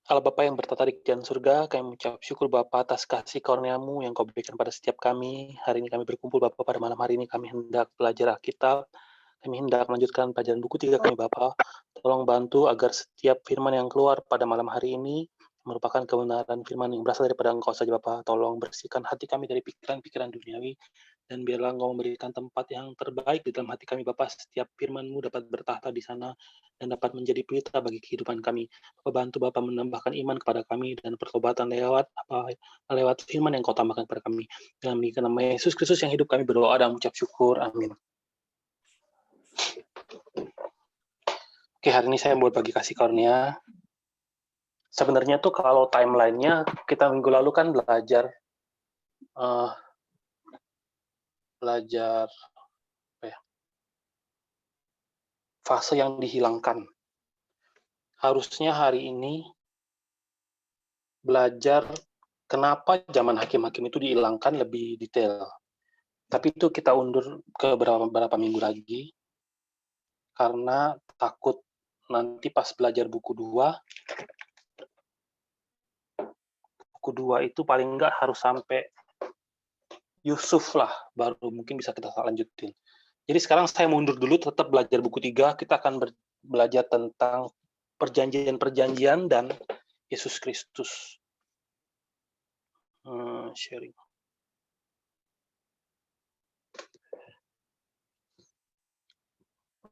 Allah Bapa yang bertata di kerajaan surga, kami mengucap syukur Bapa atas kasih karunia-Mu yang Kau berikan pada setiap kami. Hari ini kami berkumpul Bapa, pada malam hari ini kami hendak belajar Alkitab. Kami hendak melanjutkan pelajaran buku 3 kami Bapa. Tolong bantu agar setiap firman yang keluar pada malam hari ini merupakan kebenaran firman yang berasal daripada Engkau saja Bapa. Tolong bersihkan hati kami dari pikiran-pikiran duniawi, dan biarlah Engkau memberikan tempat yang terbaik di dalam hati kami Bapa. Setiap firman-Mu dapat bertahta di sana dan dapat menjadi pelita bagi kehidupan kami. Bantu Bapak menambahkan iman kepada kami dan pertobatan lewat firman yang Kau tambahkan kepada kami. Dalam nama Yesus Kristus yang hidup kami berdoa dan mengucap syukur. Amin. Oke, hari ini saya buat bagi kasih karunia. Sebenarnya tuh kalau timeline-nya kita minggu lalu kan belajar fase yang dihilangkan. Harusnya hari ini belajar kenapa zaman hakim-hakim itu dihilangkan lebih detail. Tapi itu kita undur ke beberapa minggu lagi, karena takut nanti pas belajar buku 2 itu paling enggak harus sampai Yusuf lah, baru mungkin bisa kita lanjutin. Jadi sekarang saya mundur dulu, tetap belajar buku 3, kita akan belajar tentang perjanjian-perjanjian dan Yesus Kristus. Sharing.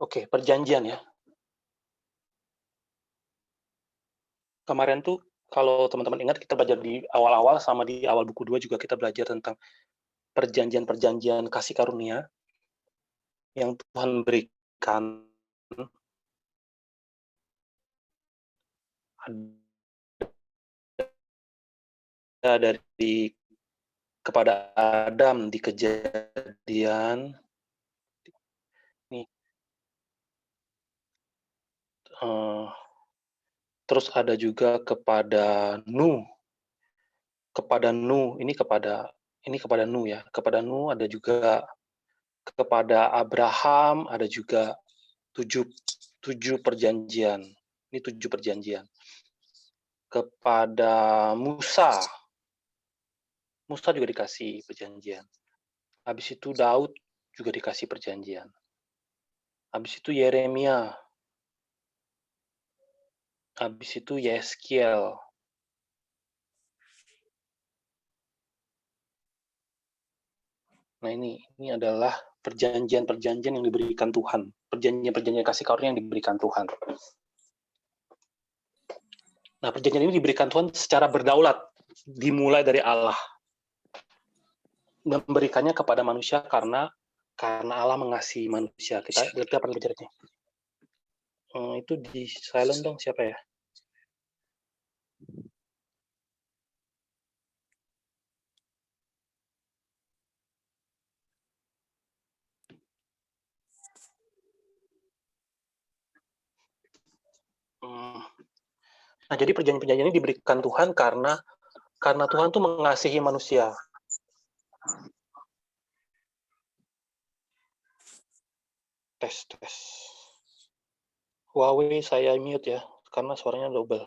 Oke, perjanjian ya. Kemarin tuh, kalau teman-teman ingat, kita belajar di awal-awal, sama di awal buku 2 juga kita belajar tentang perjanjian-perjanjian kasih karunia yang Tuhan berikan dari kepada Adam di Kejadian. Nih. Terus ada juga kepada Nuh. Ini kepada Nuh ya. Kepada Nuh, ada juga kepada Abraham, ada juga 7 perjanjian. Ini 7 perjanjian. Kepada Musa juga dikasih perjanjian. Habis itu Daud juga dikasih perjanjian. Habis itu Yeremia. Habis itu Yeskiel. Nah, ini adalah perjanjian-perjanjian yang diberikan Tuhan. Perjanjian-perjanjian kasih karunia yang diberikan Tuhan. Nah, perjanjian ini diberikan Tuhan secara berdaulat, dimulai dari Allah. Memberikannya kepada manusia karena Allah mengasihi manusia. Kita pernah belajarnya. Itu di silent dong, siapa ya? Nah, jadi perjanjian-perjanjian ini diberikan Tuhan karena Tuhan tuh mengasihi manusia. Tes. Huawei saya mute ya, karena suaranya double.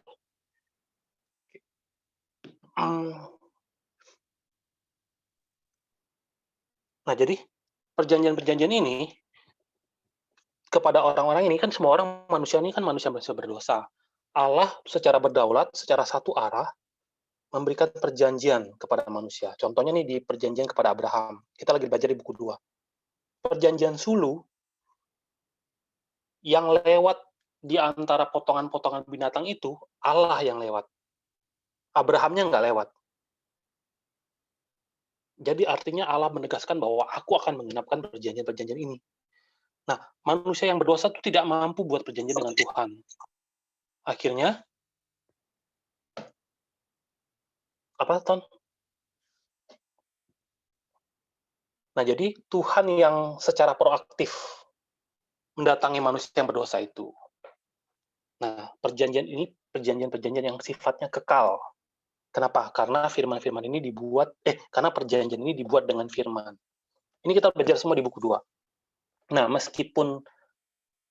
Nah, jadi perjanjian-perjanjian ini kepada orang-orang ini kan, semua orang manusia ini kan manusia berdosa. Allah secara berdaulat, secara satu arah memberikan perjanjian kepada manusia. Contohnya nih di perjanjian kepada Abraham. Kita lagi belajar di buku 2. Perjanjian sulu yang lewat di antara potongan-potongan binatang itu, Allah yang lewat. Abrahamnya nggak lewat. Jadi artinya Allah menegaskan bahwa aku akan menggenapkan perjanjian-perjanjian ini. Nah, manusia yang berdosa itu tidak mampu buat perjanjian dengan Tuhan. Akhirnya, apa, Ton? Nah, jadi Tuhan yang secara proaktif mendatangi manusia yang berdosa itu. Nah, perjanjian-perjanjian yang sifatnya kekal. Kenapa? Karena firman-firman ini karena perjanjian ini dibuat dengan firman. Ini kita belajar semua di buku 2. Nah, meskipun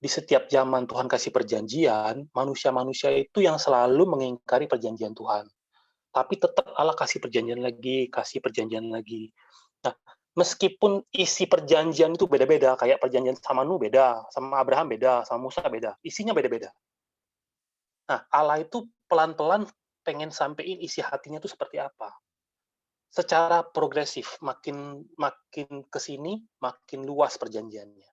di setiap zaman Tuhan kasih perjanjian, manusia-manusia itu yang selalu mengingkari perjanjian Tuhan. Tapi tetap Allah kasih perjanjian lagi, kasih perjanjian lagi. Nah, meskipun isi perjanjian itu beda-beda, kayak perjanjian sama Nuh beda, sama Abraham beda, sama Musa beda, isinya beda-beda. Nah, Allah itu pelan-pelan pengen sampein isi hatinya itu seperti apa. Secara progresif, makin ke sini, makin luas perjanjiannya.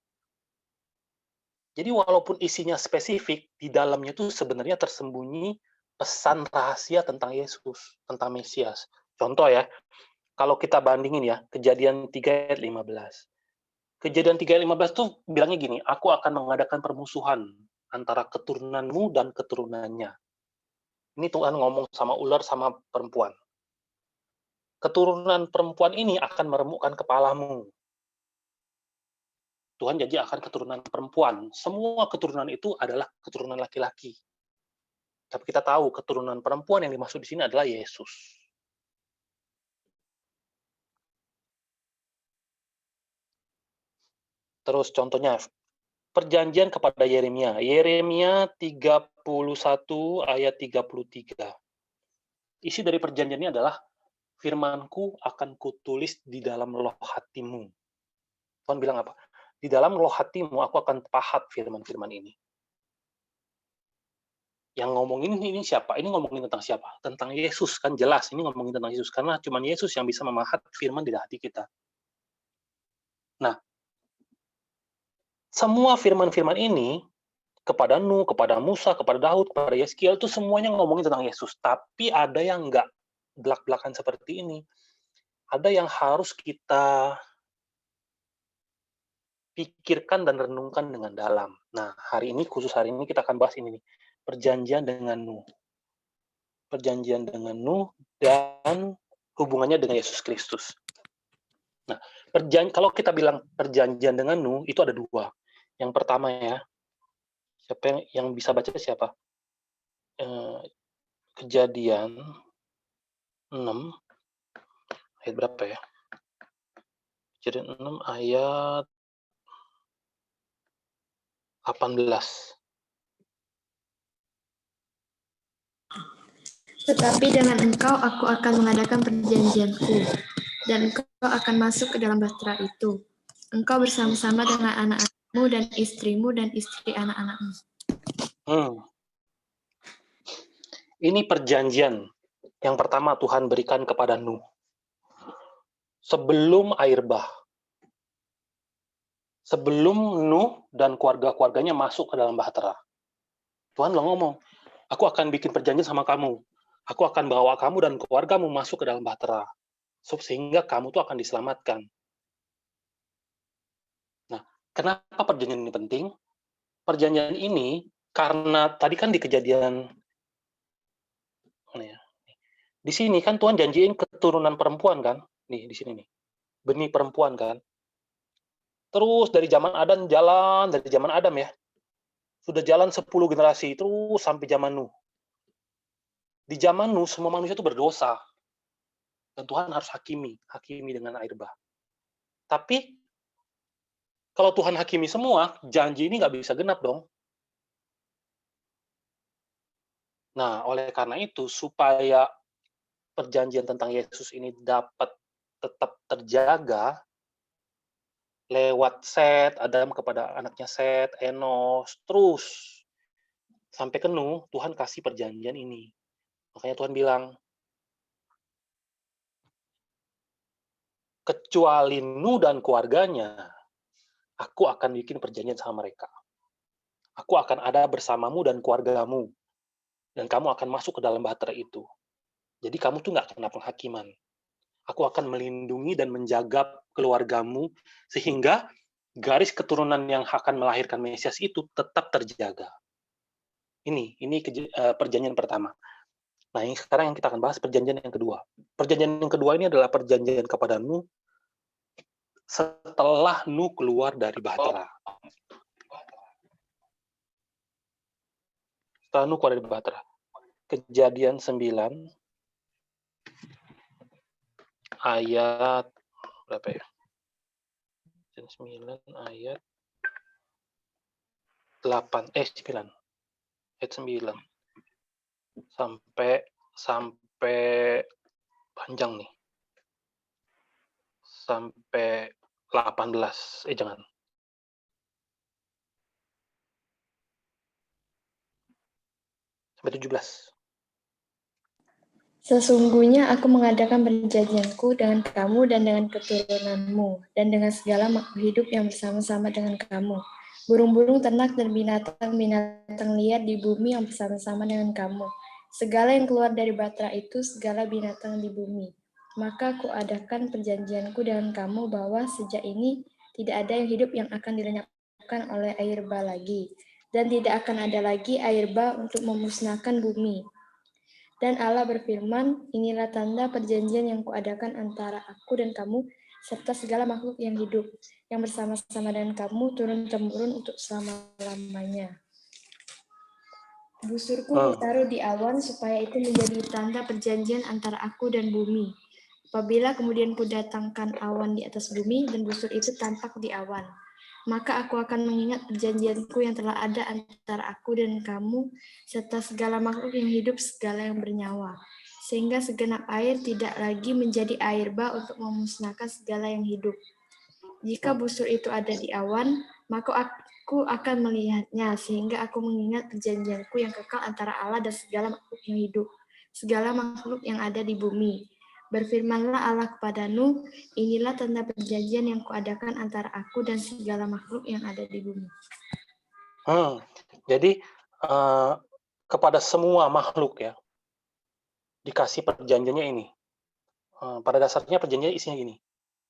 Jadi walaupun isinya spesifik, di dalamnya itu sebenarnya tersembunyi pesan rahasia tentang Yesus, tentang Mesias. Contoh ya, kalau kita bandingin ya, Kejadian 3 ayat 15. Kejadian 3 ayat 15 tuh bilangnya gini, aku akan mengadakan permusuhan antara keturunanmu dan keturunannya. Ini Tuhan ngomong sama ular sama perempuan. Keturunan perempuan ini akan meremukkan kepalamu. Tuhan janji akan keturunan perempuan. Semua keturunan itu adalah keturunan laki-laki. Tapi kita tahu keturunan perempuan yang dimaksud di sini adalah Yesus. Terus contohnya, perjanjian kepada Yeremia. Yeremia 31 ayat 33. Isi dari perjanjian ini adalah, firmanku akan kutulis di dalam loh hatimu. Tuhan bilang apa? Di dalam loh hatimu aku akan pahat firman-firman ini. Yang ngomongin ini siapa? Ini ngomongin tentang siapa? Tentang Yesus, kan jelas ini ngomongin tentang Yesus, karena cuma Yesus yang bisa memahat firman di hati kita. Nah, semua firman-firman ini kepada Nuh, kepada Musa, kepada Daud, kepada Yeskiel itu semuanya ngomongin tentang Yesus. Tapi ada yang nggak belak-belakan seperti ini. Ada yang harus kita pikirkan dan renungkan dengan dalam. Nah, hari ini, khusus hari ini kita akan bahas ini nih. Perjanjian dengan Nuh. Perjanjian dengan Nuh dan hubungannya dengan Yesus Kristus. Nah, kalau kita bilang perjanjian dengan Nuh, itu ada dua. Yang pertama ya, siapa yang bisa baca siapa? Kejadian 6, ayat berapa ya? Kejadian 6 ayat 18. Tetapi dengan engkau aku akan mengadakan perjanjianku, dan engkau akan masuk ke dalam bahtera itu. Engkau bersama-sama dengan anak-anakmu dan istri anak-anakmu. Ini perjanjian yang pertama Tuhan berikan kepada Nuh. Sebelum air bah. Sebelum Nuh dan keluarga-keluarganya masuk ke dalam bahtera. Tuhan lo ngomong, aku akan bikin perjanjian sama kamu. Aku akan bawa kamu dan keluargamu masuk ke dalam bahtera. Sehingga kamu tuh akan diselamatkan. Nah, kenapa perjanjian ini penting? Perjanjian ini, karena tadi kan di Kejadian, di sini kan Tuhan janjiin keturunan perempuan kan? Nih, di sini nih. Benih perempuan kan? Terus dari zaman Adam ya. Sudah jalan 10 generasi, terus sampai zaman Nuh. Di zaman Nuh, semua manusia itu berdosa. Dan Tuhan harus hakimi dengan air bah. Tapi, kalau Tuhan hakimi semua, janji ini nggak bisa genap dong. Nah, oleh karena itu, supaya perjanjian tentang Yesus ini dapat tetap terjaga, lewat Set, Adam kepada anaknya Set, Enos, terus sampai ke Nuh, Tuhan kasih perjanjian ini. Makanya Tuhan bilang, kecuali Nuh dan keluarganya, aku akan bikin perjanjian sama mereka. Aku akan ada bersamamu dan keluargamu. Dan kamu akan masuk ke dalam bahtera itu. Jadi kamu tuh nggak kena penghakiman. Aku akan melindungi dan menjaga keluargamu, sehingga garis keturunan yang akan melahirkan Mesias itu tetap terjaga. Ini perjanjian pertama. Nah, sekarang yang kita akan bahas perjanjian yang kedua. Perjanjian yang kedua ini adalah perjanjian kepada Nuh setelah Nuh keluar dari bahtera. Setelah Nuh keluar dari bahtera. Kejadian 9 ayat berapa ya? Kejadian 9 ayat 9 ayat 9 sampai panjang nih. Sampai 18, jangan. Sampai 17. Sesungguhnya aku mengadakan perjanjianku dengan kamu dan dengan keturunanmu, dan dengan segala makhluk hidup yang bersama-sama dengan kamu. Burung-burung, ternak, dan binatang-binatang liar di bumi yang bersama-sama dengan kamu. Segala yang keluar dari Batra itu, segala binatang di bumi. Maka aku adakan perjanjianku dengan kamu bahwa sejak ini tidak ada yang hidup yang akan dilenyapkan oleh air bah lagi. Dan tidak akan ada lagi air bah untuk memusnahkan bumi. Dan Allah berfirman, inilah tanda perjanjian yang kuadakan antara aku dan kamu, serta segala makhluk yang hidup, yang bersama-sama dengan kamu, turun-temurun untuk selama-lamanya. Busurku kutaruh di awan, supaya itu menjadi tanda perjanjian antara aku dan bumi. Apabila kemudian kudatangkan awan di atas bumi, dan busur itu tampak di awan, maka aku akan mengingat perjanjianku yang telah ada antara aku dan kamu, serta segala makhluk yang hidup, segala yang bernyawa. Sehingga segenap air tidak lagi menjadi air bah untuk memusnahkan segala yang hidup. Jika busur itu ada di awan, maka aku akan melihatnya, sehingga aku mengingat perjanjianku yang kekal antara Allah dan segala makhluk yang hidup, segala makhluk yang ada di bumi. Berfirmanlah Allah kepada Nuh, inilah tanda perjanjian yang kuadakan antara aku dan segala makhluk yang ada di bumi. Jadi kepada semua makhluk ya, dikasih perjanjiannya ini. Pada dasarnya perjanjiannya isinya gini.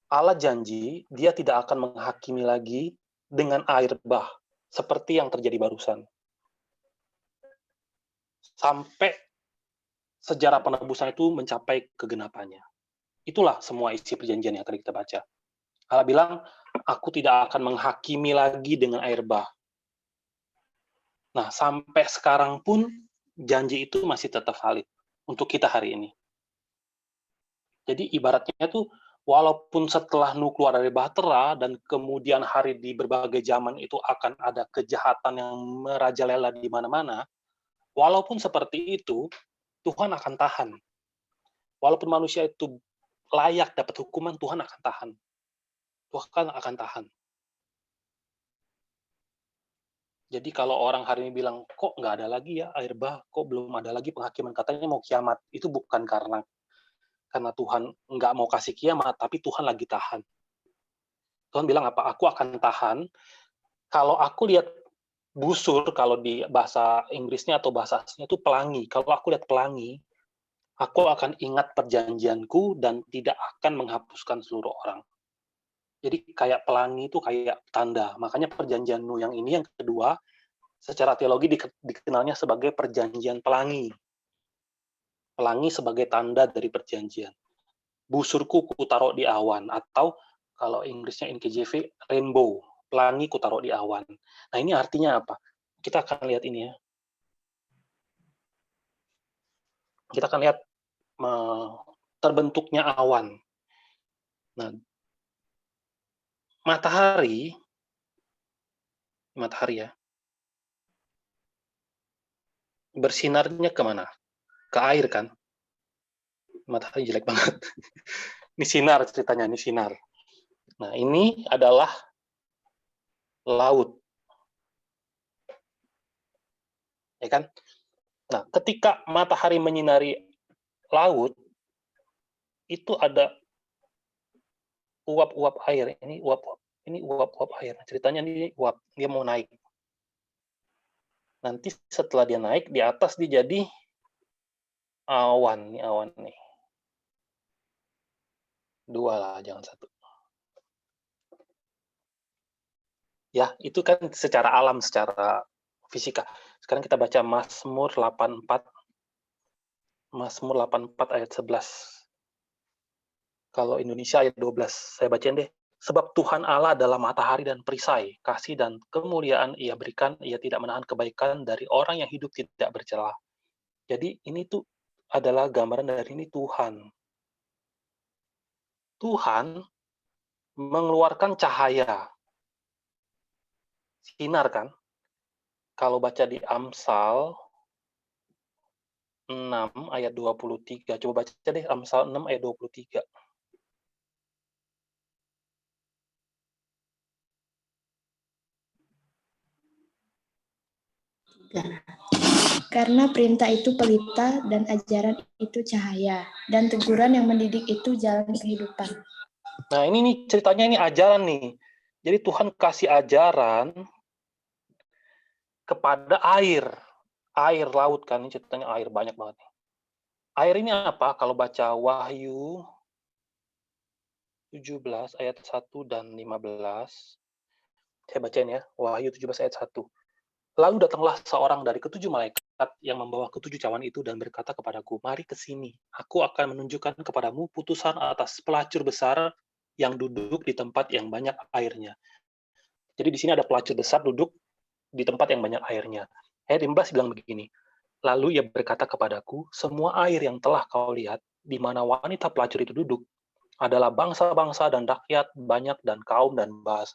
Allah janji dia tidak akan menghakimi lagi dengan air bah, seperti yang terjadi barusan. Sampai sejarah penebusan itu mencapai kegenapannya. Itulah semua isi perjanjian yang tadi kita baca. Allah bilang, aku tidak akan menghakimi lagi dengan air bah. Nah, sampai sekarang pun janji itu masih tetap valid untuk kita hari ini. Jadi ibaratnya tuh, walaupun setelah Nuh keluar dari Bahtera dan kemudian hari di berbagai zaman itu akan ada kejahatan yang merajalela di mana-mana, walaupun seperti itu, Tuhan akan tahan. Walaupun manusia itu layak dapat hukuman, Tuhan akan tahan. Tuhan akan tahan. Jadi kalau orang hari ini bilang, kok nggak ada lagi ya air bah, kok belum ada lagi penghakiman, katanya mau kiamat, itu bukan karena Tuhan nggak mau kasih kiamat, tapi Tuhan lagi tahan. Tuhan bilang apa? Aku akan tahan. Kalau aku lihat busur, kalau di bahasa Inggrisnya atau bahasa aslinya itu pelangi. Kalau aku lihat pelangi, aku akan ingat perjanjianku dan tidak akan menghapuskan seluruh orang. Jadi kayak pelangi itu kayak tanda. Makanya perjanjian Nuh yang ini yang kedua, secara teologi dikenalnya sebagai perjanjian pelangi. Pelangi sebagai tanda dari perjanjian. Busurku kutaruh di awan, atau kalau Inggrisnya NKJV, rainbow. Pelangi kutaruh di awan. Nah, ini artinya apa? Kita akan lihat ini ya. Kita akan lihat terbentuknya awan. Nah, matahari ya, bersinarnya kemana? Ke air kan? Matahari jelek banget. Ini sinar ceritanya, ini sinar. Nah, ini adalah laut. Ya kan? Nah, ketika matahari menyinari laut, itu ada uap-uap air. Ini uap-uap air. Ceritanya ini uap, dia mau naik. Nanti setelah dia naik, di atas dia jadi awan. Ini awan nih. 2 lah, jangan 1. Ya, itu kan secara alam, secara fisika. Sekarang kita baca Mazmur 84. Mazmur 84 ayat 11. Kalau Indonesia ayat 12. Saya bacain deh. Sebab Tuhan Allah adalah matahari dan perisai, kasih dan kemuliaan ia berikan, ia tidak menahan kebaikan dari orang yang hidup tidak bercela. Jadi ini tuh adalah gambaran dari ini Tuhan. Tuhan mengeluarkan cahaya. Sinar kan? Kalau baca di Amsal 6 ayat 23, coba baca deh Amsal 6 ayat 23. Karena perintah itu pelita dan ajaran itu cahaya, dan teguran yang mendidik itu jalan kehidupan. Nah, ini nih ceritanya ini ajaran nih. Jadi Tuhan kasih ajaran kepada air. Air laut kan, ini ceritanya air banyak banget nih. Air ini apa? Kalau baca Wahyu 17 ayat 1 dan 15. Saya bacain ya, Wahyu 17 ayat 1. Lalu datanglah seorang dari ketujuh malaikat yang membawa ketujuh cawan itu dan berkata kepadaku, mari ke sini, aku akan menunjukkan kepadamu putusan atas pelacur besar yang duduk di tempat yang banyak airnya. Jadi di sini ada pelacur besar duduk di tempat yang banyak airnya. Ayat 15 bilang begini, lalu ia berkata kepadaku, semua air yang telah kau lihat, di mana wanita pelacur itu duduk, adalah bangsa-bangsa dan rakyat banyak dan kaum dan bahasa.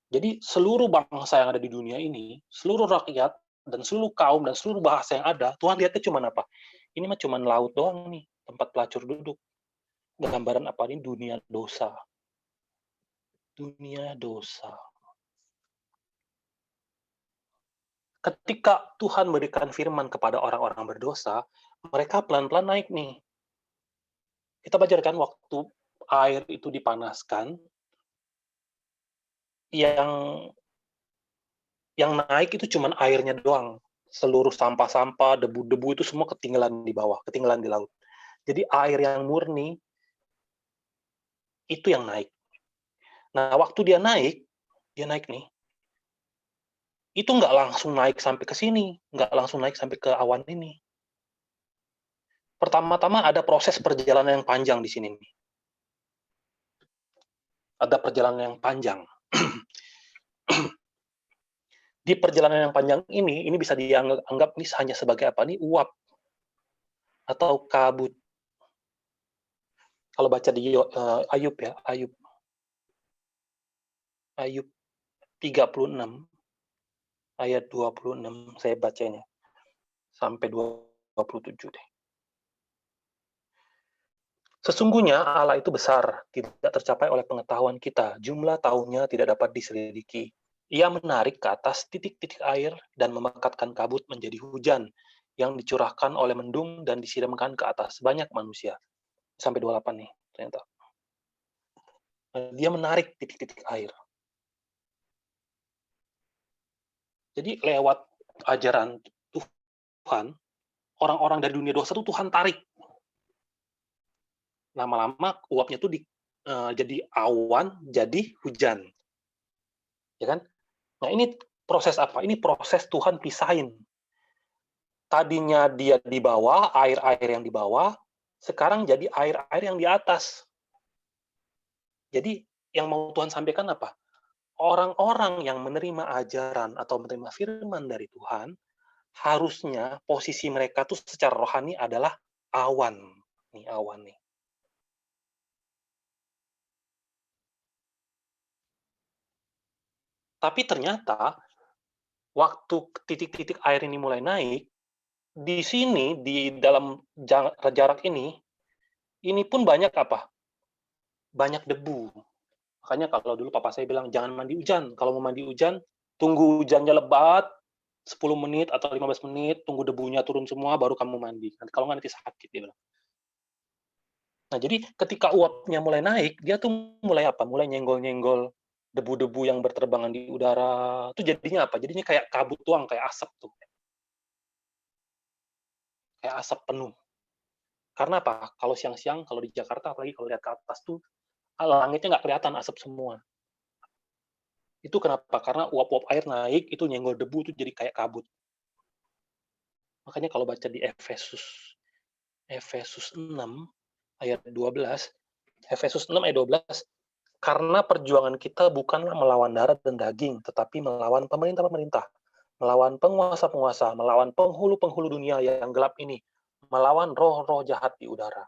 Jadi seluruh bangsa yang ada di dunia ini, seluruh rakyat dan seluruh kaum dan seluruh bahasa yang ada, Tuhan lihatnya cuma apa? Ini mah cuma laut doang nih, tempat pelacur duduk. Gambaran apa ini? Dunia dosa. Dunia dosa. Ketika Tuhan memberikan firman kepada orang-orang berdosa, mereka pelan-pelan naik nih. Kita belajar kan waktu air itu dipanaskan, yang naik itu cuma airnya doang. Seluruh sampah-sampah, debu-debu itu semua ketinggalan di bawah, ketinggalan di laut. Jadi air yang murni itu yang naik. Nah, waktu dia naik nih, itu nggak langsung naik sampai ke sini, nggak langsung naik sampai ke awan ini. Pertama-tama ada proses perjalanan yang panjang di sini nih. Ada perjalanan yang panjang. Di perjalanan yang panjang ini bisa dianggap ini hanya sebagai apa nih, uap atau kabut. Kalau baca di Ayub ya, Ayub 36 ayat 26, saya bacain ya, sampai 27 deh. Sesungguhnya Allah itu besar, tidak tercapai oleh pengetahuan kita, jumlah tahunnya tidak dapat diselidiki. Ia menarik ke atas titik-titik air dan memekatkan kabut menjadi hujan yang dicurahkan oleh mendung dan disiramkan ke atas banyak manusia. Sampai 28 nih, ternyata. Dia menarik titik-titik air. Jadi lewat ajaran Tuhan, orang-orang dari dunia dosa itu Tuhan tarik. Lama-lama uapnya tuh jadi awan, jadi hujan. Ya kan? Nah, ini proses apa? Ini proses Tuhan pisahin. Tadinya dia di bawah, air-air yang di bawah, sekarang jadi air-air yang di atas. Jadi yang mau Tuhan sampaikan apa? Orang-orang yang menerima ajaran atau menerima firman dari Tuhan, harusnya posisi mereka tuh secara rohani adalah awan. Nih, awan nih. Tapi ternyata, waktu titik-titik air ini mulai naik, di sini, di dalam jarak ini pun banyak apa? Banyak debu. Makanya kalau dulu papa saya bilang, jangan mandi hujan. Kalau mau mandi hujan, tunggu hujannya lebat, 10 menit atau 15 menit, tunggu debunya turun semua, baru kamu mandi. Kalau nggak nanti sakit, dia bilang. Nah, jadi ketika uapnya mulai naik, dia tuh mulai apa? Mulai nyenggol-nyenggol debu-debu yang berterbangan di udara. Itu jadinya apa? Jadinya kayak kabut doang, kayak asap tuh. Kayak asap penuh. Karena apa? Kalau siang-siang, kalau di Jakarta, apalagi kalau lihat ke atas tuh, langitnya nggak kelihatan asap semua. Itu kenapa? Karena uap-uap air naik, itu nyenggol debu, itu jadi kayak kabut. Makanya kalau baca di Efesus 6 ayat 12, Efesus 6 ayat 12, karena perjuangan kita bukanlah melawan darah dan daging, tetapi melawan pemerintah-pemerintah, melawan penguasa-penguasa, melawan penghulu-penghulu dunia yang gelap ini, melawan roh-roh jahat di udara.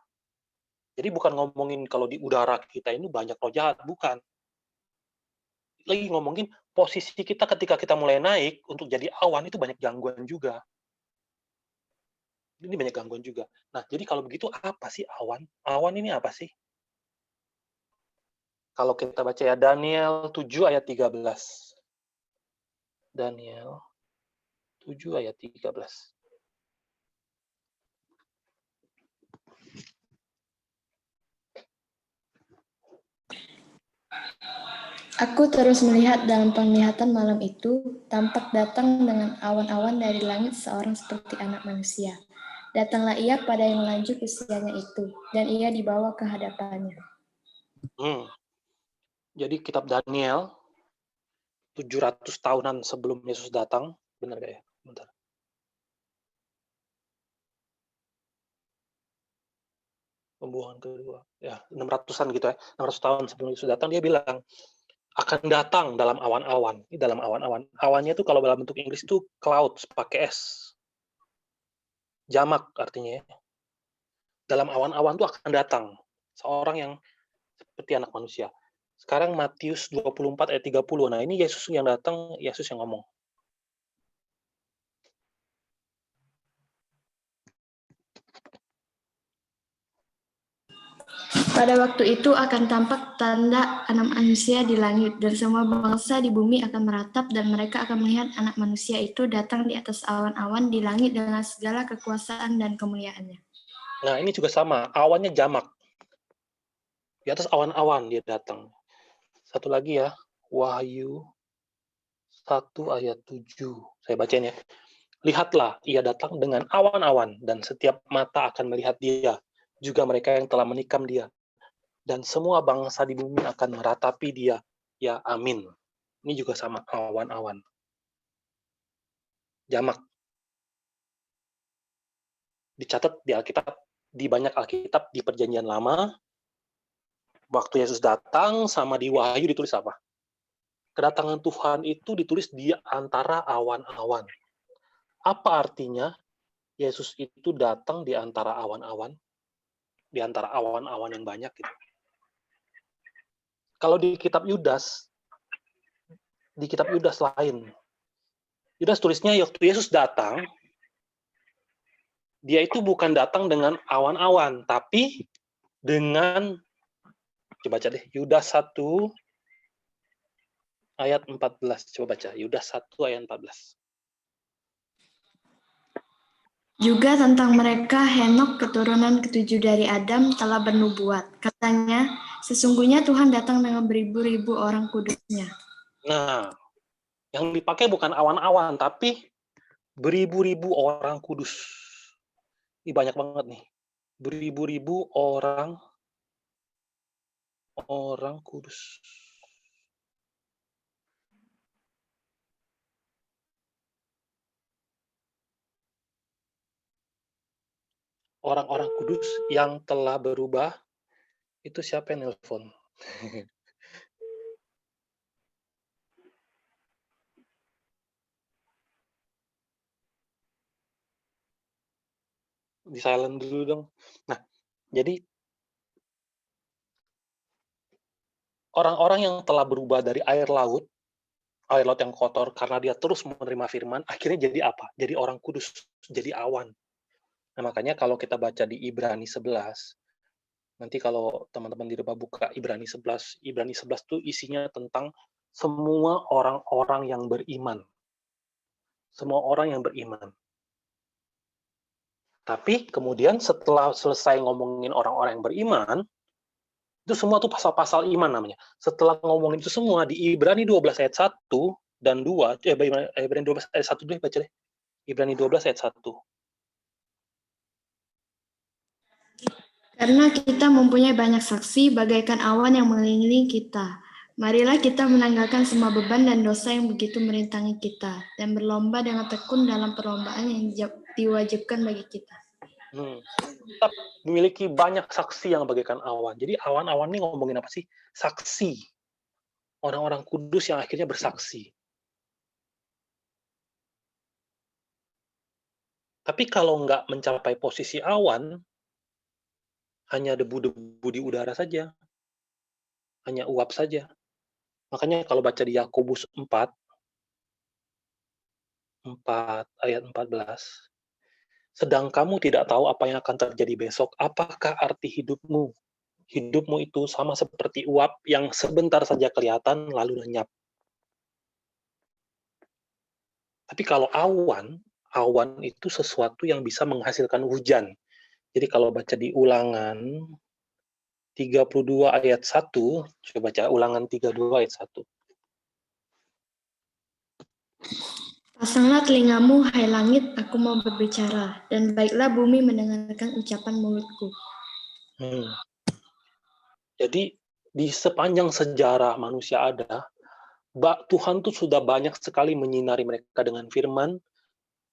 Jadi bukan ngomongin kalau di udara kita ini banyak roh jahat, bukan. lagi ngomongin posisi kita ketika kita mulai naik untuk jadi awan itu banyak gangguan juga. Ini banyak gangguan juga. Nah, jadi kalau begitu apa sih awan? Awan ini apa sih? Kalau kita baca ya Daniel 7 ayat 13. Daniel 7 ayat 13. Aku terus melihat dalam penglihatan malam itu, tampak datang dengan awan-awan dari langit seorang seperti anak manusia. Datanglah ia pada yang lanjut usianya itu, dan ia dibawa ke hadapannya. Jadi kitab Daniel 700 tahunan sebelum Yesus datang, benar gak ya? Bentar. Pembuangan kedua. Ya, 600-an gitu ya. 600 tahun sebelum Yesus datang, dia bilang, akan datang dalam awan-awan. Ini dalam awan-awan. Awannya itu kalau dalam bentuk Inggris itu clouds, pakai S. Jamak artinya ya. Dalam awan-awan itu akan datang seorang yang seperti anak manusia. Sekarang Matius 24 ayat 30. Nah, ini Yesus yang datang, Yesus yang ngomong. Pada waktu itu akan tampak tanda anak manusia di langit, dan semua bangsa di bumi akan meratap, dan mereka akan melihat anak manusia itu datang di atas awan-awan di langit dengan segala kekuasaan dan kemuliaannya. Nah, ini juga sama, awannya jamak. Di atas awan-awan dia datang. Satu lagi ya, Wahyu 1 ayat 7. Saya bacain ya. Lihatlah, ia datang dengan awan-awan, dan setiap mata akan melihat dia, juga mereka yang telah menikam dia. Dan semua bangsa di bumi akan meratapi dia. Ya, amin. Ini juga sama, awan-awan. Jamak. Dicatat di Alkitab, di banyak Alkitab, di Perjanjian Lama, waktu Yesus datang, sama di Wahyu ditulis apa? Kedatangan Tuhan itu ditulis di antara awan-awan. Apa artinya Yesus itu datang di antara awan-awan? Di antara awan-awan yang banyak gitu. Kalau di kitab Yudas lain. Yudas tulisnya waktu Yesus datang, dia itu bukan datang dengan awan-awan, tapi dengan, coba baca deh, Yudas 1 ayat 14. Coba baca, Yudas 1 ayat 14. Juga tentang mereka, Henok, keturunan ketujuh dari Adam, telah bernubuat. Katanya, sesungguhnya Tuhan datang dengan beribu-ribu orang kudusnya. Nah, yang dipakai bukan awan-awan, tapi beribu-ribu orang kudus. Ini banyak banget nih. Beribu-ribu orang kudus. Orang-orang kudus yang telah berubah, itu siapa yang nelpon? Di silent dulu dong. Nah, jadi orang-orang yang telah berubah dari air laut yang kotor karena dia terus menerima firman, akhirnya jadi apa? Jadi orang kudus, jadi awan. Nah, makanya kalau kita baca di Ibrani 11, nanti kalau teman-teman di rumah buka Ibrani 11 itu isinya tentang semua orang-orang yang beriman. Semua orang yang beriman. Tapi kemudian setelah selesai ngomongin orang-orang yang beriman, itu semua tuh pasal-pasal iman namanya. Setelah ngomongin itu semua, di Ibrani 12 ayat 1 dan 2, Ibrani 12 ayat 1 deh, baca deh. Ibrani 12 ayat 1. Karena kita mempunyai banyak saksi bagaikan awan yang mengelilingi kita. Marilah kita menanggalkan semua beban dan dosa yang begitu merintangi kita, dan berlomba dengan tekun dalam perlombaan yang diwajibkan bagi kita. Kita memiliki banyak saksi yang bagaikan awan. Jadi awan-awan ini ngomongin apa sih? Saksi. Orang-orang kudus yang akhirnya bersaksi. Tapi kalau nggak mencapai posisi awan, hanya debu-debu di udara saja. Hanya uap saja. Makanya kalau baca di Yakobus 4 ayat 14, sedang kamu tidak tahu apa yang akan terjadi besok, apakah arti hidupmu? Hidupmu itu sama seperti uap yang sebentar saja kelihatan lalu lenyap. Tapi kalau awan itu sesuatu yang bisa menghasilkan hujan. Jadi kalau baca di Ulangan 32 ayat 1, coba baca Ulangan 32 ayat 1. Pasanglah telingamu, hai langit, aku mau berbicara, dan baiklah bumi mendengarkan ucapan mulutku. Jadi di sepanjang sejarah manusia ada, Tuhan tuh sudah banyak sekali menyinari mereka dengan firman,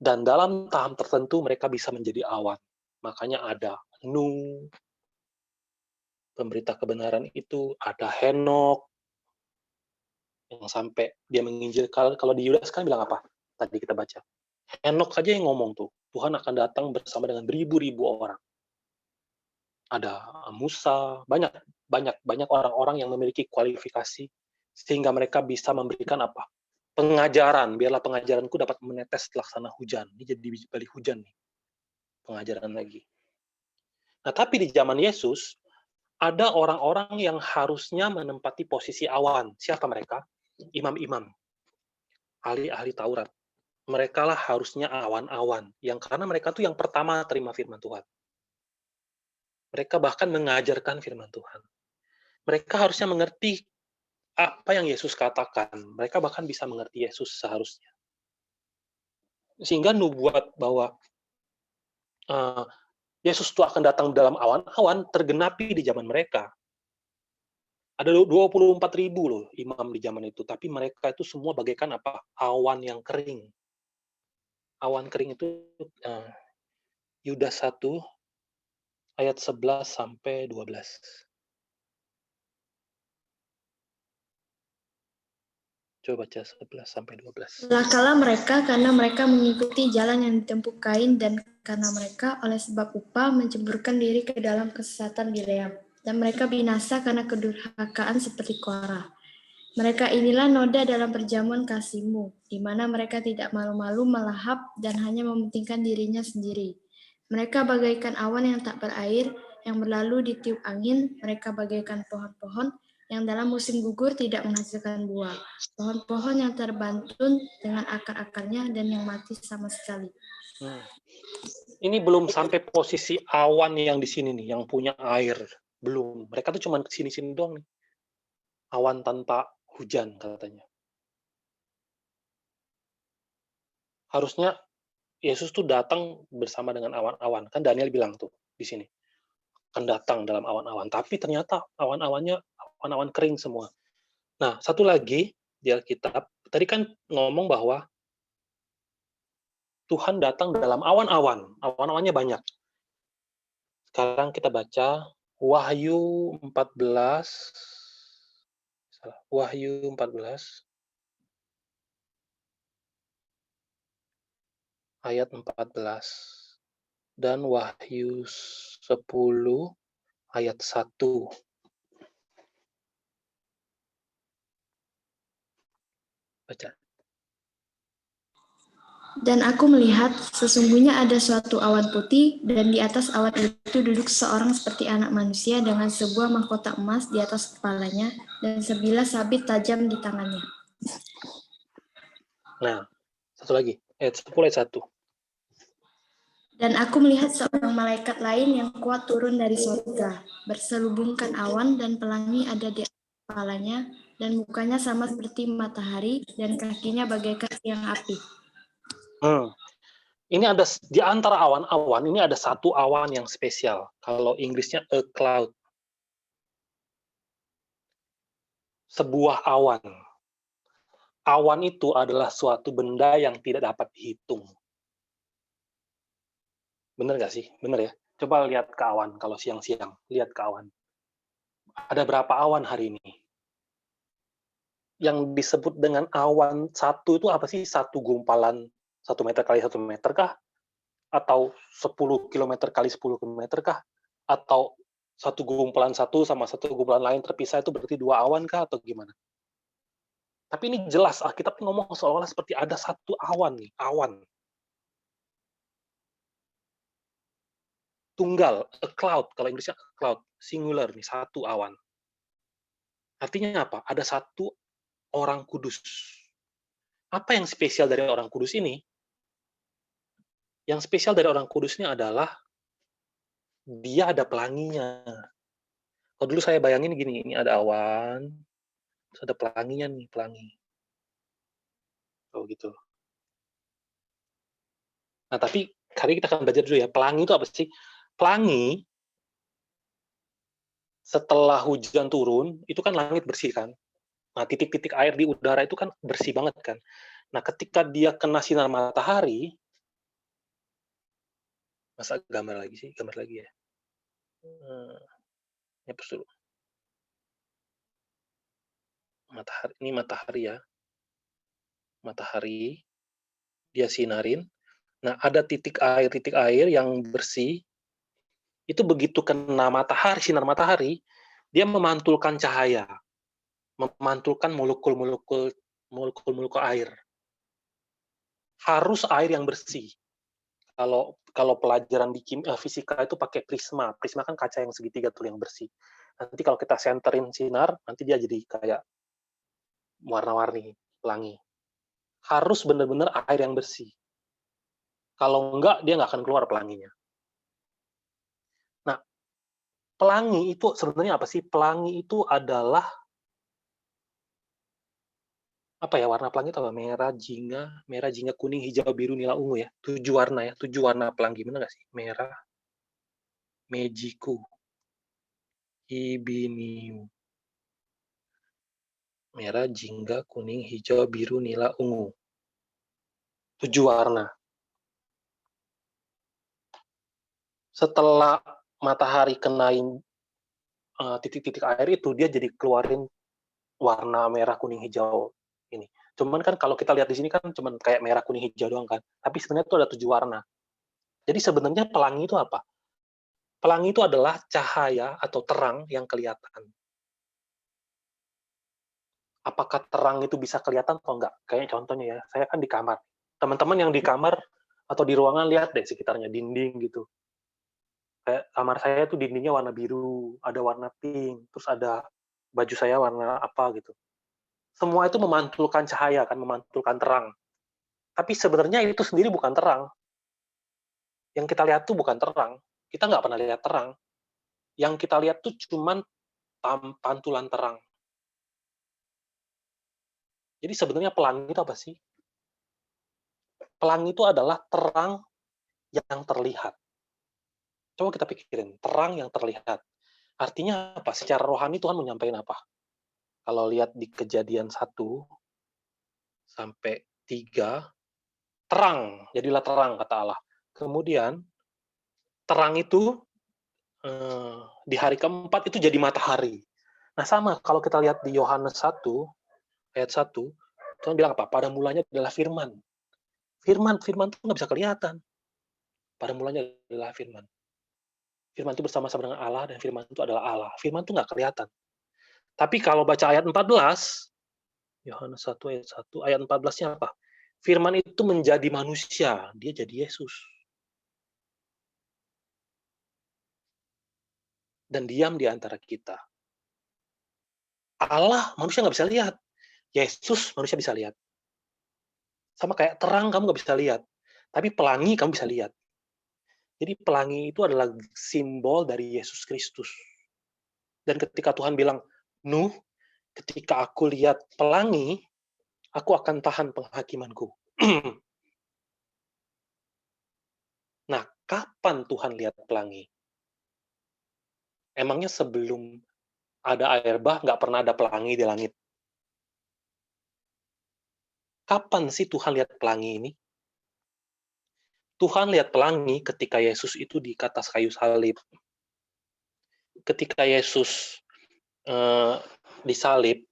dan dalam tahap tertentu mereka bisa menjadi awan. Makanya ada Nuh, pemberita kebenaran itu, ada Henokh, yang sampai dia menginjilkan. Kalau di Yudas kan bilang apa? Tadi kita baca. Henokh saja yang ngomong tuh, Tuhan akan datang bersama dengan beribu-ribu orang. Ada Musa, banyak orang-orang yang memiliki kualifikasi sehingga mereka bisa memberikan apa? Pengajaran, biarlah pengajaranku dapat menetes laksana hujan. Ini jadi balik hujan nih. Pengajaran lagi. Nah, tapi di zaman Yesus ada orang-orang yang harusnya menempati posisi awan. Siapa mereka? Imam-imam, ahli-ahli Taurat. Mereka lah harusnya awan-awan, yang karena mereka tuh yang pertama terima firman Tuhan. Mereka bahkan mengajarkan firman Tuhan. Mereka harusnya mengerti apa yang Yesus katakan. Mereka bahkan bisa mengerti Yesus seharusnya. Sehingga nubuat bahwa Yesus itu akan datang dalam awan-awan tergenapi di zaman mereka. Ada 24.000 loh imam di zaman itu, tapi mereka itu semua bagaikan apa? Awan yang kering. Awan kering itu Yudas 1 ayat 11 sampai 12. Coba baca 11 sampai 12. Celakalah mereka karena mereka mengikuti jalan yang ditempuh Kain, dan karena mereka oleh sebab upah menceburkan diri ke dalam kesesatan Bileam. Dan mereka binasa karena kedurhakaan seperti Korah. Mereka inilah noda dalam perjamuan kasihmu, di mana mereka tidak malu-malu melahap dan hanya mementingkan dirinya sendiri. Mereka bagaikan awan yang tak berair, yang berlalu ditiup angin. Mereka bagaikan pohon-pohon yang dalam musim gugur tidak menghasilkan buah. Pohon-pohon yang terbantun dengan akar-akarnya dan yang mati sama sekali. Ini belum sampai posisi awan yang di sini nih, yang punya air. Belum. Mereka tuh cuma kesini-sini doang nih. Awan tanpa hujan katanya. Harusnya Yesus tuh datang bersama dengan awan-awan. Kan Daniel bilang tuh di sini. Akan datang dalam awan-awan. Tapi ternyata awan-awannya awan-awan kering semua. Nah, satu lagi di Alkitab, tadi kan ngomong bahwa Tuhan datang dalam awan-awan. Awan-awannya banyak. Sekarang kita baca Wahyu 14. Wahyu 14 ayat 14 dan Wahyu 10 ayat 1. Baca. Dan aku melihat sesungguhnya ada suatu awan putih, dan di atas awan itu duduk seorang seperti anak manusia dengan sebuah mahkota emas di atas kepalanya dan sebilah sabit tajam di tangannya. Nah, satu lagi, ayat 10 ayat 1. Dan aku melihat seorang malaikat lain yang kuat turun dari surga, berselubungkan awan, dan pelangi ada di kepalanya, dan mukanya sama seperti matahari, dan kakinya bagaikan tiang api. Ini ada di antara awan-awan, ini ada satu awan yang spesial. Kalau Inggrisnya a cloud. Sebuah awan. Awan itu adalah suatu benda yang tidak dapat dihitung. Bener nggak sih? Bener ya? Coba lihat ke awan kalau siang-siang. Lihat ke awan. Ada berapa awan hari ini? Yang disebut dengan awan satu itu apa sih? Satu gumpalan 1 meter kali 1 meter kah? Atau 10 kilometer kali 10 kilometer kah? Atau satu gumpalan satu sama satu gumpalan lain terpisah itu berarti 2 awan kah? Atau gimana? Tapi ini jelas Alkitab ngomong seolah-olah seperti ada satu awan nih, awan. Tunggal, a cloud, kalau Inggrisnya a cloud, singular nih, satu awan. Artinya apa? Ada satu orang kudus. Apa yang spesial dari orang kudus ini? Yang spesial dari orang kudus ini adalah dia ada pelanginya. Kalau dulu saya bayangin gini, ini ada awan, terus ada pelanginya nih, pelangi. Oh gitu. Nah, tapi hari ini kita akan belajar dulu ya, pelangi itu apa sih? Pelangi, setelah hujan turun, itu kan langit bersih kan? Nah, titik-titik air di udara itu kan bersih banget kan? Nah, ketika dia kena sinar matahari, masa gambar lagi sih? Gambar lagi ya? Hapus dulu. Matahari, ini matahari ya. Matahari, dia sinarin. Nah, ada titik air yang bersih, itu begitu kena matahari, sinar matahari, dia memantulkan cahaya, memantulkan molekul-molekul air. Harus air yang bersih. Kalau pelajaran di fisika itu pakai prisma. Prisma kan kaca yang segitiga tuh yang bersih. Nanti kalau kita senterin sinar, nanti dia jadi kayak warna-warni, pelangi. Harus benar-benar air yang bersih. Kalau enggak, dia nggak akan keluar pelanginya. Nah, pelangi itu sebenarnya apa sih? Pelangi itu adalah apa ya, warna pelangi itu apa? Merah, jingga, kuning, hijau, biru, nila, ungu ya. 7 warna ya, 7 warna pelangi, benar nggak sih? Merah, mejiku, ibiniu. Merah, jingga, kuning, hijau, biru, nila, ungu. 7 warna. Setelah matahari kenain titik-titik air itu, dia jadi keluarin warna merah, kuning, hijau ini. Cuman kan kalau kita lihat di sini kan cuman kayak merah, kuning, hijau doang kan. Tapi sebenarnya itu ada 7 warna. Jadi sebenarnya pelangi itu apa? Pelangi itu adalah cahaya atau terang yang kelihatan. Apakah terang itu bisa kelihatan atau enggak? Kayak contohnya ya, saya kan di kamar. Teman-teman yang di kamar atau di ruangan lihat deh sekitarnya, dinding gitu. Kayak kamar saya tuh dindingnya warna biru, ada warna pink, terus ada baju saya warna apa gitu. Semua itu memantulkan cahaya kan, memantulkan terang. Tapi sebenarnya itu sendiri bukan terang. Yang kita lihat tuh bukan terang. Kita nggak pernah lihat terang. Yang kita lihat tuh cuman pantulan terang. Jadi sebenarnya pelangi itu apa sih? Pelangi itu adalah terang yang terlihat. Coba kita pikirin, terang yang terlihat. Artinya apa? Secara rohani Tuhan menyampaikan apa? Kalau lihat di Kejadian 1-3, terang, jadilah terang kata Allah. Kemudian terang itu di hari keempat itu jadi matahari. Nah sama kalau kita lihat di Yohanes 1 ayat 1, Tuhan bilang apa? Pada mulanya adalah firman. Firman itu nggak bisa kelihatan. Pada mulanya adalah firman. Firman itu bersama-sama dengan Allah, dan firman itu adalah Allah. Firman itu nggak kelihatan. Tapi kalau baca ayat 14, Yohanes 1 ayat 14-nya apa? Firman itu menjadi manusia, dia jadi Yesus. Dan diam di antara kita. Allah manusia nggak bisa lihat. Yesus manusia bisa lihat. Sama kayak terang kamu nggak bisa lihat. Tapi pelangi kamu bisa lihat. Jadi pelangi itu adalah simbol dari Yesus Kristus. Dan ketika Tuhan bilang, Nuh, ketika aku lihat pelangi, aku akan tahan penghakimanku. Nah, kapan Tuhan lihat pelangi? Emangnya sebelum ada air bah nggak pernah ada pelangi di langit? Kapan sih Tuhan lihat pelangi ini? Tuhan lihat pelangi ketika Yesus itu di atas kayu salib. Ketika Yesus disalib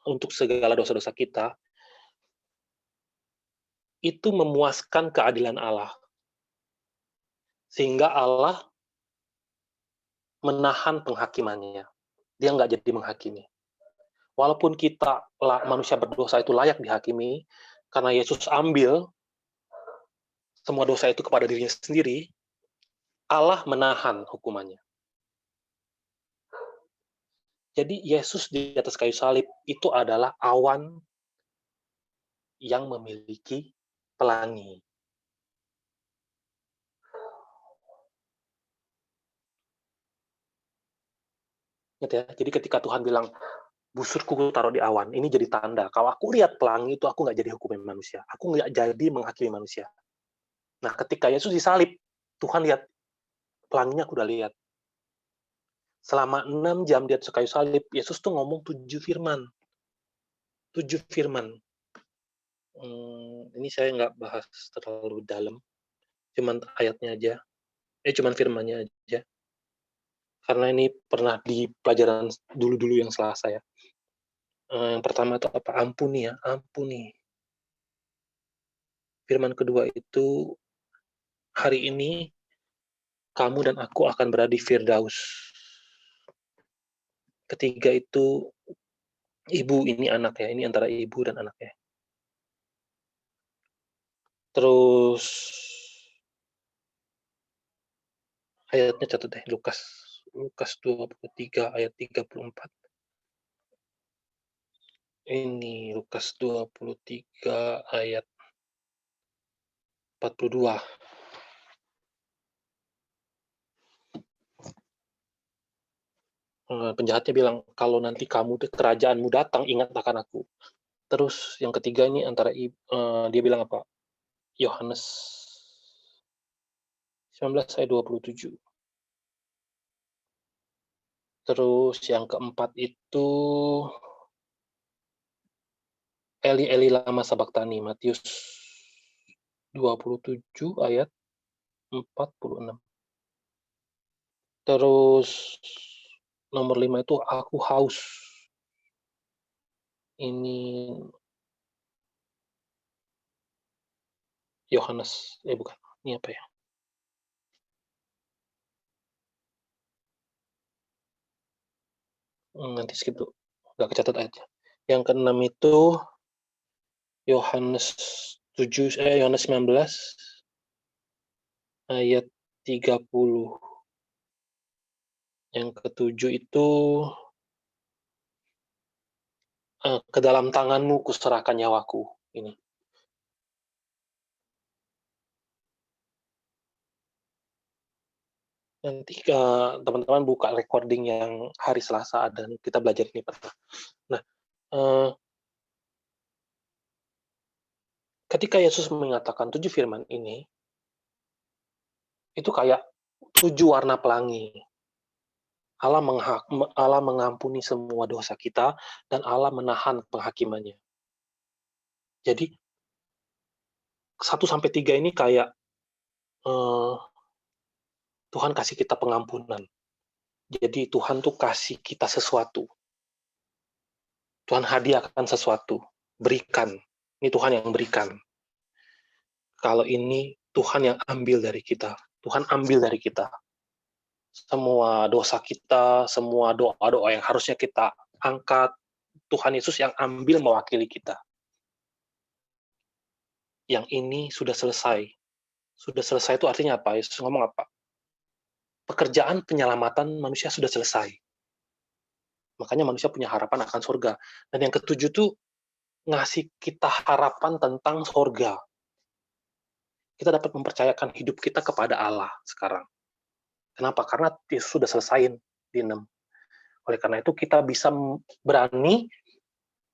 untuk segala dosa-dosa kita, itu memuaskan keadilan Allah. Sehingga Allah menahan penghakimannya. Dia nggak jadi menghakimi. walaupun kita manusia berdosa itu layak dihakimi, karena Yesus ambil semua dosa itu kepada dirinya sendiri, Allah menahan hukumannya. Jadi Yesus di atas kayu salib itu adalah awan yang memiliki pelangi. Ingat ya, jadi ketika Tuhan bilang, busurku taruh di awan, ini jadi tanda. Kalau aku lihat pelangi itu, aku nggak jadi hukumin manusia. Aku nggak jadi menghakimi manusia. Nah, ketika Yesus disalib, Tuhan lihat, pelanginya aku udah lihat. Selama 6 jam di atas kayu salib, Yesus tuh ngomong 7 firman. 7 firman. Ini saya nggak bahas terlalu dalam, cuman ayatnya aja. Cuman firmannya aja. Karena ini pernah di pelajaran dulu-dulu yang Selasa ya. Yang pertama itu apa? Ampuni ya, ampuni. Firman kedua itu, hari ini kamu dan aku akan berada di Firdaus. Ketiga itu, ibu ini anak ya, ini antara ibu dan anaknya. Terus ayatnya catat deh, Lukas 23 ayat 34. Ini Lukas 23 ayat 42. Penjahatnya bilang, kalau nanti kerajaanmu datang, ingat akan aku. Terus yang ketiga ini dia bilang apa? Yohanes 19 ayat 27. Terus yang keempat itu Eli Eli lama sabaktani, Matius 27 ayat 46. Terus nomor 5 itu aku haus. Ini Yohanes, bukan. Ini apa ya? Nanti skip dulu. Nggak kecatat ayatnya. Yang keenam itu Yohanes 19 ayat 30. Yang ketujuh itu ke dalam tanganmu kuserahkan nyawaku. Ini. Nanti teman-teman buka recording yang hari Selasa dan kita belajar ini pernah. Nah, ketika Yesus mengatakan 7 firman ini, itu kayak 7 warna pelangi. Allah mengampuni semua dosa kita dan Allah menahan penghakimannya. Jadi 1 sampai 3 ini kayak Tuhan kasih kita pengampunan. Jadi Tuhan tuh kasih kita sesuatu. Tuhan hadiahkan sesuatu, berikan. Ini Tuhan yang berikan. Kalau ini Tuhan yang ambil dari kita. Tuhan ambil dari kita. Semua dosa kita, semua doa-doa yang harusnya kita angkat, Tuhan Yesus yang ambil mewakili kita. Yang ini sudah selesai. Sudah selesai itu artinya apa? Yesus ngomong apa? Pekerjaan penyelamatan manusia sudah selesai. Makanya manusia punya harapan akan surga. Dan yang ketujuh tuh ngasih kita harapan tentang surga. Kita dapat mempercayakan hidup kita kepada Allah sekarang. Kenapa? Karena Yesus sudah selesaiin di 6. Oleh karena itu kita bisa berani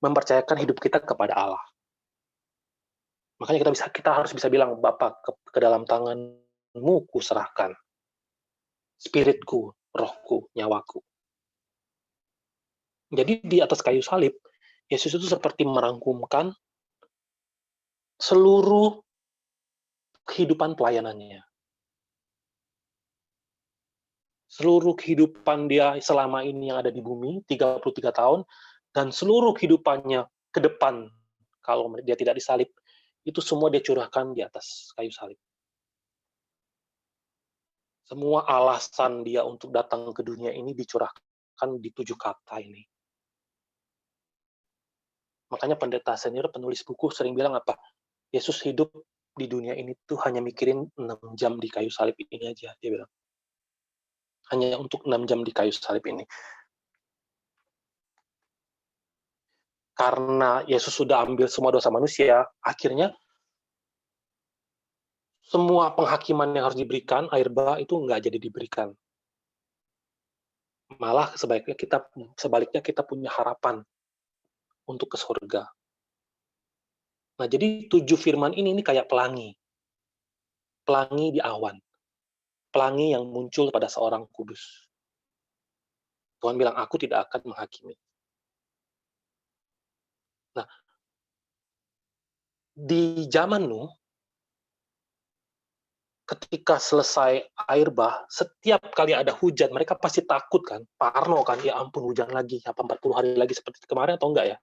mempercayakan hidup kita kepada Allah. Makanya kita harus bisa bilang, Bapa, ke dalam tanganmu kuserahkan spiritku, rohku, nyawaku. Jadi di atas kayu salib, Yesus itu seperti merangkumkan seluruh kehidupan pelayanannya. Seluruh kehidupan dia selama ini yang ada di bumi, 33 tahun, dan seluruh kehidupannya ke depan, kalau dia tidak disalib, itu semua dia curahkan di atas kayu salib. Semua alasan dia untuk datang ke dunia ini dicurahkan di 7 kata ini. Makanya pendeta senior penulis buku sering bilang apa? Yesus hidup di dunia ini tuh hanya mikirin 6 jam di kayu salib ini aja, dia bilang. Hanya untuk 6 jam di kayu salib ini. Karena Yesus sudah ambil semua dosa manusia, akhirnya semua penghakiman yang harus diberikan, air bah itu nggak jadi diberikan. Malah sebaliknya kita punya harapan untuk ke surga. Nah, jadi 7 firman ini kayak pelangi. Pelangi di awan. Pelangi yang muncul pada seorang kudus. Tuhan bilang, aku tidak akan menghakimi. Nah, di zaman Nuh, ketika selesai air bah, setiap kali ada hujan, mereka pasti takut kan, parno kan, ya ampun hujan lagi, apa 40 hari lagi seperti kemarin atau enggak ya?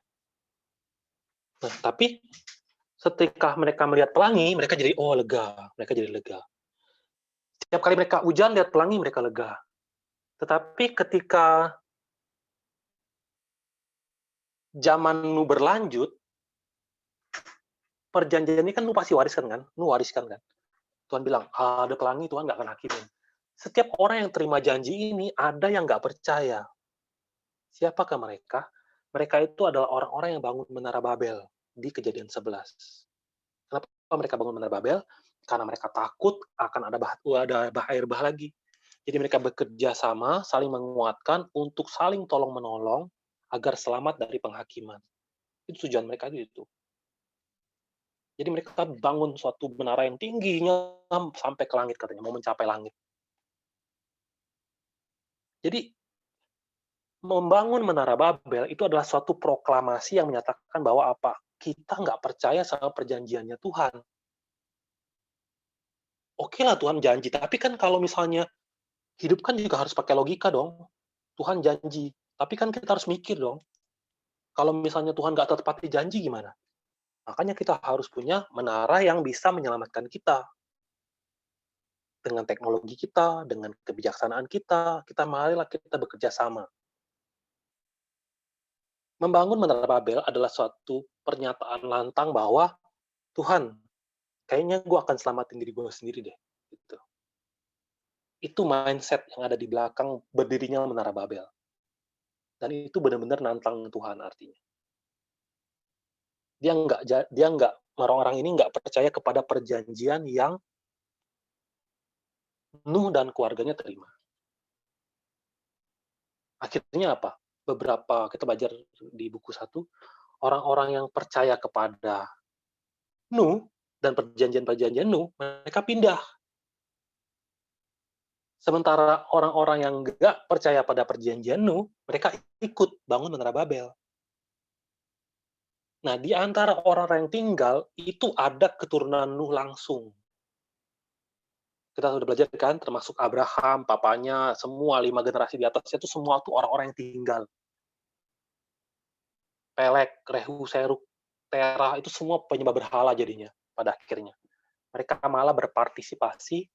Nah, tapi ketika mereka melihat pelangi, mereka jadi, oh lega, mereka jadi lega. Setiap kali mereka hujan, lihat pelangi, mereka lega. Tetapi ketika zaman Nuh berlanjut, perjanjian ini kan Nuh pasti wariskan kan? Nuh wariskan kan? Tuhan bilang, ada pelangi, Tuhan nggak akan hakimin. Setiap orang yang terima janji ini, ada yang nggak percaya. Siapakah mereka? Mereka itu adalah orang-orang yang bangun Menara Babel di Kejadian 11. Kenapa mereka bangun Menara Babel? Karena mereka takut akan ada air bah lagi. Jadi mereka bekerja sama, saling menguatkan untuk saling tolong-menolong agar selamat dari penghakiman. Itu tujuan mereka itu. Jadi mereka bangun suatu menara yang tingginya sampai ke langit katanya, mau mencapai langit. Jadi membangun Menara Babel itu adalah suatu proklamasi yang menyatakan bahwa apa? Kita nggak percaya sama perjanjiannya Tuhan. Oke lah Tuhan janji, tapi kan kalau misalnya hidup kan juga harus pakai logika dong. Tuhan janji, tapi kan kita harus mikir dong. Kalau misalnya Tuhan nggak tepati janji gimana? Makanya kita harus punya menara yang bisa menyelamatkan kita. Dengan teknologi kita, dengan kebijaksanaan kita marilah kita bekerja sama. Membangun Menara Babel adalah suatu pernyataan lantang bahwa, Tuhan, kayaknya gue akan selamatin diri gue sendiri deh. Gitu. Itu mindset yang ada di belakang berdirinya Menara Babel. Dan itu benar-benar nantang Tuhan artinya. Orang-orang ini nggak percaya kepada perjanjian yang Nuh dan keluarganya terima. Akhirnya apa? Kita belajar di buku 1, orang-orang yang percaya kepada Nuh dan perjanjian-perjanjian Nuh, mereka pindah. Sementara orang-orang yang nggak percaya pada perjanjian Nuh, mereka ikut bangun Menara Babel. Nah, di antara orang-orang yang tinggal, itu ada keturunan Nuh langsung. Kita sudah belajar kan, termasuk Abraham, papanya, semua 5 generasi di atasnya itu semua tuh orang-orang yang tinggal. Pelek, Rehu, Seruk, Terah, itu semua penyembah berhala jadinya pada akhirnya. Mereka malah berpartisipasi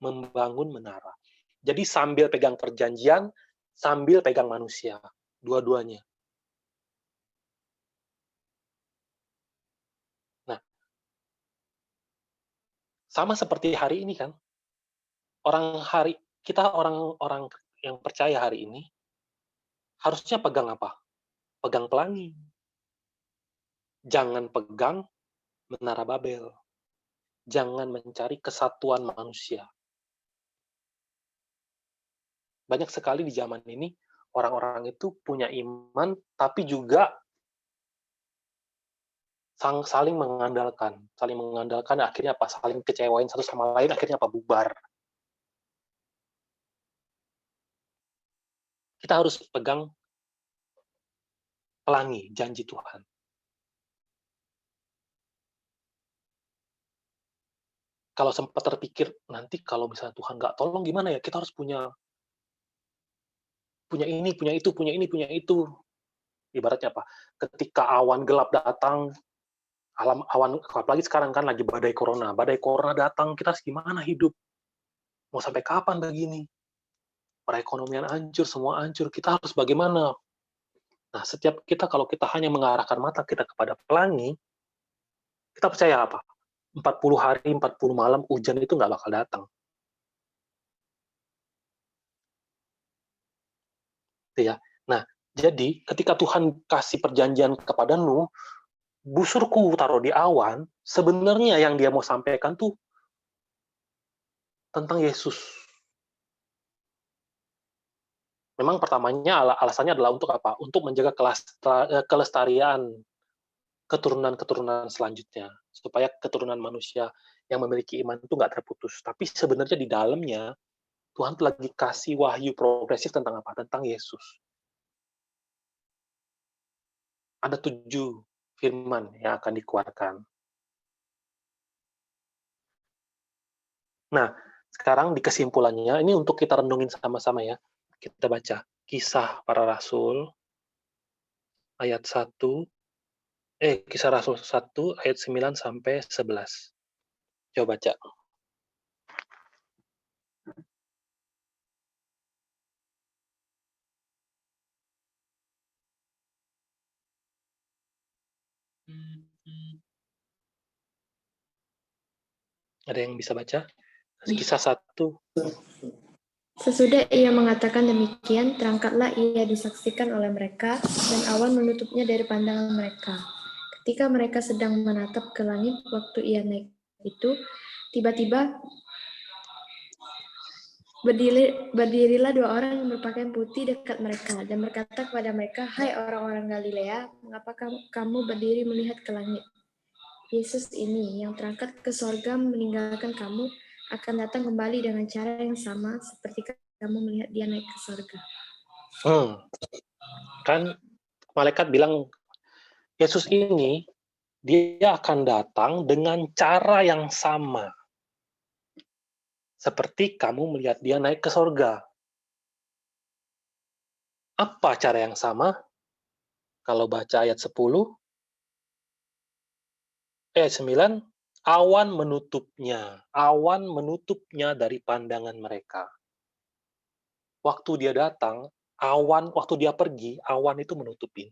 membangun menara. Jadi sambil pegang perjanjian, sambil pegang manusia. Dua-duanya. Nah, sama seperti hari ini kan, kita orang-orang yang percaya hari ini, harusnya pegang apa? Pegang pelangi. Jangan pegang Menara Babel. Jangan mencari kesatuan manusia. Banyak sekali di zaman ini, orang-orang itu punya iman, tapi juga saling mengandalkan. Saling mengandalkan, akhirnya apa? Saling kecewain satu sama lain, akhirnya apa? Bubar. Kita harus pegang pelangi, janji Tuhan. Kalau sempat terpikir, nanti kalau misalnya Tuhan nggak tolong gimana ya? Kita harus punya ini, punya itu, punya ini, punya itu. Ibaratnya apa? Ketika awan gelap datang, awan apalagi sekarang kan lagi badai corona datang, kita harus gimana hidup? Mau sampai kapan begini? Perekonomian hancur, semua hancur. Kita harus bagaimana? Nah, setiap kita kalau kita hanya mengarahkan mata kita kepada pelangi, kita percaya apa? 40 hari, 40 malam hujan itu nggak bakal datang, gitu ya. Nah, jadi ketika Tuhan kasih perjanjian kepada Nuh, busurku taruh di awan, sebenarnya yang dia mau sampaikan tuh tentang Yesus. Memang pertamanya alasannya adalah untuk apa? Untuk menjaga kelestarian keturunan-keturunan selanjutnya, supaya keturunan manusia yang memiliki iman itu nggak terputus. Tapi sebenarnya di dalamnya, Tuhan tuh lagi kasih wahyu progresif tentang apa? Tentang Yesus. Ada 7 firman yang akan dikeluarkan. Nah, sekarang di kesimpulannya, ini untuk kita renungin sama-sama ya. Kita baca Kisah Para Rasul ayat 1, Kisah Rasul 1 ayat 9 sampai 11. Coba baca. Ada yang bisa baca? Kisah 1. Sesudah ia mengatakan demikian, terangkatlah ia disaksikan oleh mereka, dan awan menutupnya dari pandangan mereka. Ketika mereka sedang menatap ke langit waktu ia naik itu, tiba-tiba berdirilah 2 orang yang berpakaian putih dekat mereka, dan berkata kepada mereka, "Hai orang-orang Galilea, mengapa kamu berdiri melihat ke langit? Yesus ini yang terangkat ke sorga meninggalkan kamu, akan datang kembali dengan cara yang sama seperti kamu melihat dia naik ke sorga." Kan malaikat bilang, Yesus ini, dia akan datang dengan cara yang sama. Seperti kamu melihat dia naik ke sorga. Apa cara yang sama? Kalau baca ayat 10, ayat 9, awan menutupnya dari pandangan mereka. Waktu dia datang, waktu dia pergi, awan itu menutupin.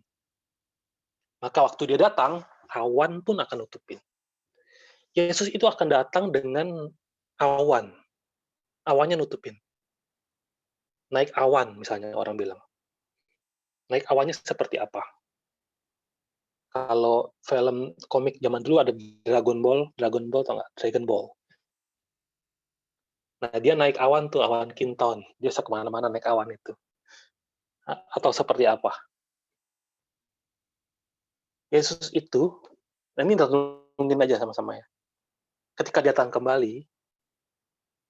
Maka waktu dia datang, awan pun akan nutupin. Yesus itu akan datang dengan awan. Awannya nutupin. Naik awan, misalnya orang bilang. Naik awannya seperti apa? Kalau film komik zaman dulu ada Dragon Ball tau nggak? Dragon Ball. Nah, dia naik awan tuh, awan kinton. Dia bisa kemana-mana naik awan itu. Atau seperti apa? Yesus itu, nah ini renungin aja sama-sama ya. Ketika datang kembali,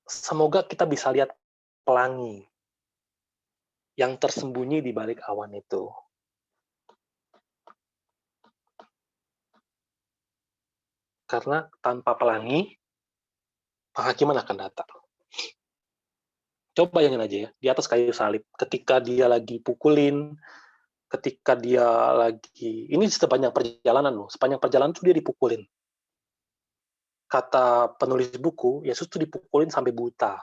semoga kita bisa lihat pelangi yang tersembunyi di balik awan itu. Karena tanpa pelangi, penghakiman akan datang. Coba bayangin aja ya, di atas kayu salib, ketika dia lagi pukulin, ketika dia lagi, ini sepanjang perjalanan loh, sepanjang perjalanan tuh dia dipukulin. Kata penulis buku, Yesus tuh dipukulin sampai buta.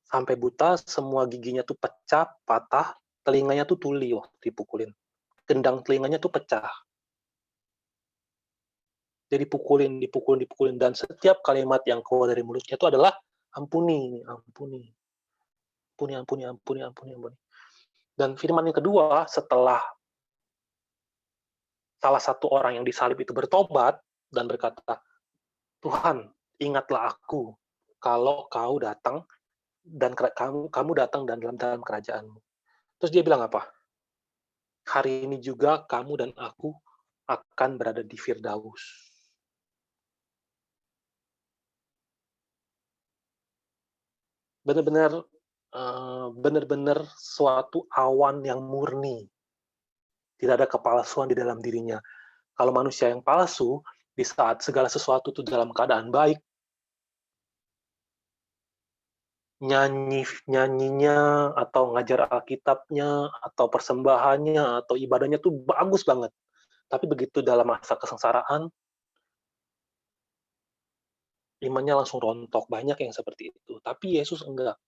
Sampai buta, semua giginya tuh pecah, patah, telinganya tuh tuli waktu dipukulin. Gendang telinganya tuh pecah. Dia dipukulin, dan setiap kalimat yang keluar dari mulutnya itu adalah ampuni, ampuni. Ampuni. Dan firman yang kedua, setelah salah satu orang yang disalib itu bertobat dan berkata, Tuhan, ingatlah aku kalau kau datang dan kamu datang dan dalam kerajaanmu. Terus dia bilang apa? Hari ini juga kamu dan aku akan berada di Firdaus. Benar-benar suatu awan yang murni. Tidak ada kepalsuan di dalam dirinya. Kalau manusia yang palsu, di saat segala sesuatu itu dalam keadaan baik, nyanyinya, atau ngajar Alkitabnya, atau persembahannya, atau ibadahnya tuh bagus banget. Tapi begitu dalam masa kesengsaraan, imannya langsung rontok. Banyak yang seperti itu. Tapi Yesus enggak.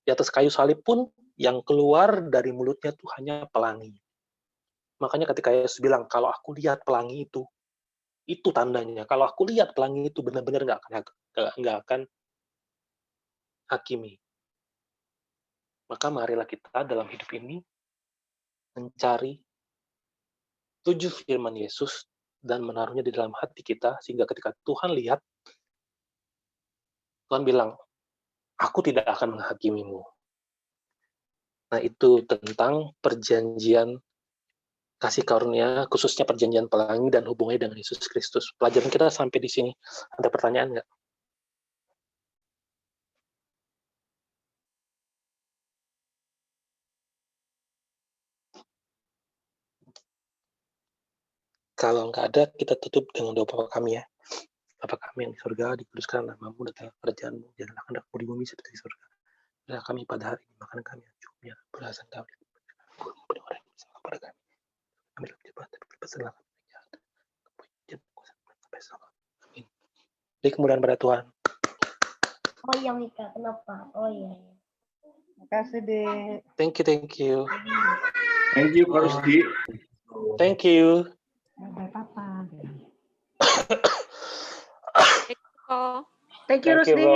Di atas kayu salib pun, yang keluar dari mulutnya tuh hanya pelangi. Makanya ketika Yesus bilang, kalau aku lihat pelangi itu tandanya. Kalau aku lihat pelangi itu benar-benar nggak akan hakimi. Maka marilah kita dalam hidup ini mencari 7 firman Yesus dan menaruhnya di dalam hati kita, sehingga ketika Tuhan lihat, Tuhan bilang, aku tidak akan menghakimimu. Nah, itu tentang perjanjian kasih karunia, khususnya perjanjian pelangi dan hubungannya dengan Yesus Kristus. Pelajaran kita sampai di sini. Ada pertanyaan nggak? Kalau nggak ada, kita tutup dengan doa Bapa kami ya. Bapa kami yang di surga, dikuduskan namamu, datanglah kerajaan-mu, jadilah kehendak-mu di bumi seperti di surga. Berilah kami pada hari ini makanan kami yang cukup, ya belasan kami, ampuni orang yang bersalah pada kami. Kami dalam cepat, tapi berbesarlah kami dari jahat. Kepujian kuasa sampai selamat. Amin. Beri kemudahan pada Tuhan. Oh iya Mika, kenapa? Oh iya. Makasih, Dek. Thank you. Thank you, Kak Rusdi. Thank you. Bye, Papa. Thank you, Thank you, Thank you, Rusdi. Bro.